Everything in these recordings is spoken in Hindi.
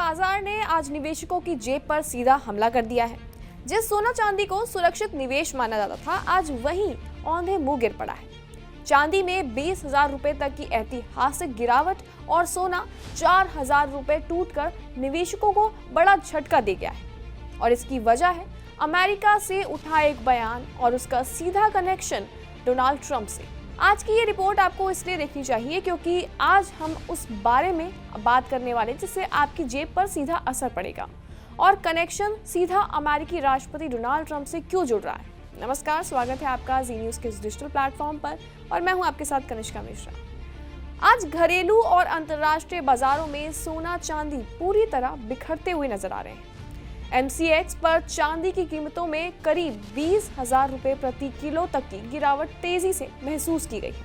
बाजार ने आज निवेशकों की जेब पर सीधा हमला कर दिया है। जिस सोना चांदी को सुरक्षित निवेश माना जाता था, आज वही औंधे मुंह गिर पड़ा है। चांदी में 20,000 रुपए तक की ऐतिहासिक गिरावट और सोना 4,000 रुपए टूटकर निवेशकों को बड़ा झटका दे गया है। और इसकी वजह है अमेरिका से उठा एक बयान और उसका सीधा कनेक्शन डोनाल्ड ट्रंप से। आज की ये रिपोर्ट आपको इसलिए देखनी चाहिए क्योंकि आज हम उस बारे में बात करने वाले जिससे आपकी जेब पर सीधा असर पड़ेगा और कनेक्शन सीधा अमेरिकी राष्ट्रपति डोनाल्ड ट्रंप से क्यों जुड़ रहा है। नमस्कार, स्वागत है आपका जी न्यूज़ के इस डिजिटल प्लेटफॉर्म पर और मैं हूं आपके साथ कनिष्का मिश्रा। आज घरेलू और अंतर्राष्ट्रीय बाजारों में सोना चांदी पूरी तरह बिखरते हुए नजर आ रहे हैं। MCX पर चांदी की कीमतों में करीब 20,000 रुपए प्रति किलो तक की गिरावट तेजी से महसूस की गई है,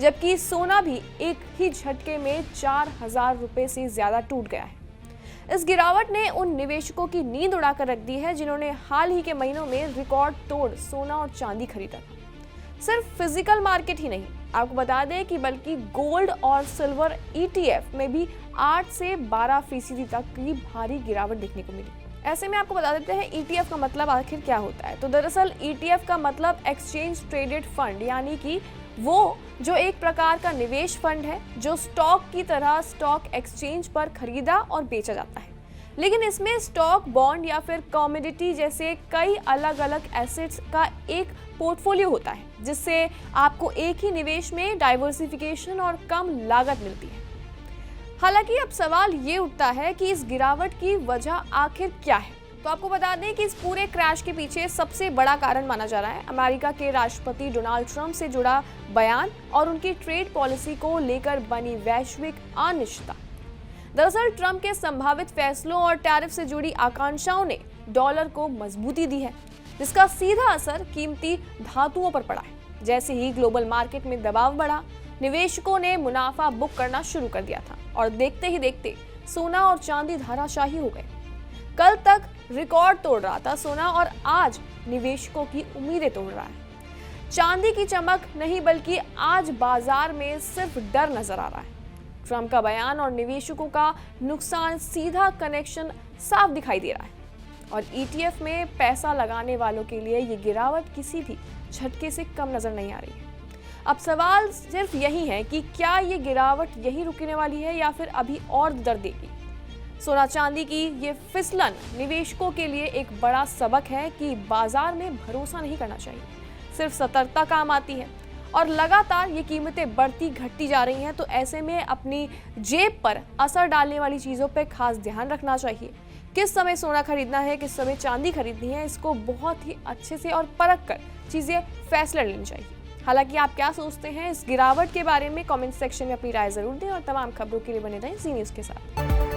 जबकि सोना भी एक ही झटके में 4,000 रुपए से ज्यादा टूट गया है। इस गिरावट ने उन निवेशकों की नींद उड़ाकर रख दी है जिन्होंने हाल ही के महीनों में रिकॉर्ड तोड़ सोना और चांदी खरीदा था। सिर्फ फिजिकल मार्केट ही नहीं, आपको बता दें कि बल्कि गोल्ड और सिल्वर ETF में भी 8 से 12% तक की भारी गिरावट देखने को मिली। ऐसे में आपको बता देते हैं ETF का मतलब आखिर क्या होता है। तो दरअसल ETF का मतलब एक्सचेंज ट्रेडेड फंड, यानी कि वो जो एक प्रकार का निवेश फंड है जो स्टॉक की तरह स्टॉक एक्सचेंज पर खरीदा और बेचा जाता है। लेकिन इसमें स्टॉक, बॉन्ड या फिर कमोडिटी जैसे कई अलग अलग एसेट्स का एक पोर्टफोलियो होता है, जिससे आपको एक ही निवेश में डाइवर्सिफिकेशन और कम लागत मिलती है। हालांकि अब सवाल ये उठता है कि इस गिरावट की वजह आखिर क्या है। तो आपको बता दें कि इस पूरे क्रैश के पीछे सबसे बड़ा कारण माना जा रहा है अमेरिका के राष्ट्रपति डोनाल्ड ट्रंप से जुड़ा बयान और उनकी ट्रेड पॉलिसी को लेकर बनी वैश्विक अनिश्चितता। दरअसल ट्रंप के संभावित फैसलों और टैरिफ से जुड़ी आकांक्षाओं ने डॉलर को मजबूती दी है, जिसका सीधा असर कीमती धातुओं पर पड़ा है। जैसे ही ग्लोबल मार्केट में दबाव बढ़ा, निवेशकों ने मुनाफा बुक करना शुरू कर दिया था और देखते ही देखते सोना और चांदी धराशायी हो गए। कल तक रिकॉर्ड तोड़ रहा था सोना और आज निवेशकों की उम्मीदें तोड़ रहा है। चांदी की चमक नहीं बल्कि आज बाजार में सिर्फ डर नजर आ रहा है। ट्रंप का बयान और निवेशकों का नुकसान सीधा कनेक्शन साफ दिखाई दे रहा है और ETF में पैसा लगाने वालों के लिए ये गिरावट किसी भी झटके से कम नजर नहीं आ रही है। अब सवाल सिर्फ यही है कि क्या ये गिरावट यही रुकने वाली है या फिर अभी और दर देगी। सोना चांदी की ये फिसलन निवेशकों के लिए एक बड़ा सबक है कि बाजार में भरोसा नहीं करना चाहिए, सिर्फ सतर्कता काम आती है। और लगातार ये कीमतें बढ़ती घटती जा रही हैं, तो ऐसे में अपनी जेब पर असर डालने वाली चीज़ों पर खास ध्यान रखना चाहिए। किस समय सोना खरीदना है, किस समय चांदी खरीदनी है, इसको बहुत ही अच्छे से और परख कर चीज़ें फैसला लेनी चाहिए। हालांकि आप क्या सोचते हैं इस गिरावट के बारे में, कमेंट सेक्शन में अपनी राय जरूर दें और तमाम खबरों के लिए बने रहें जी न्यूज़ के साथ।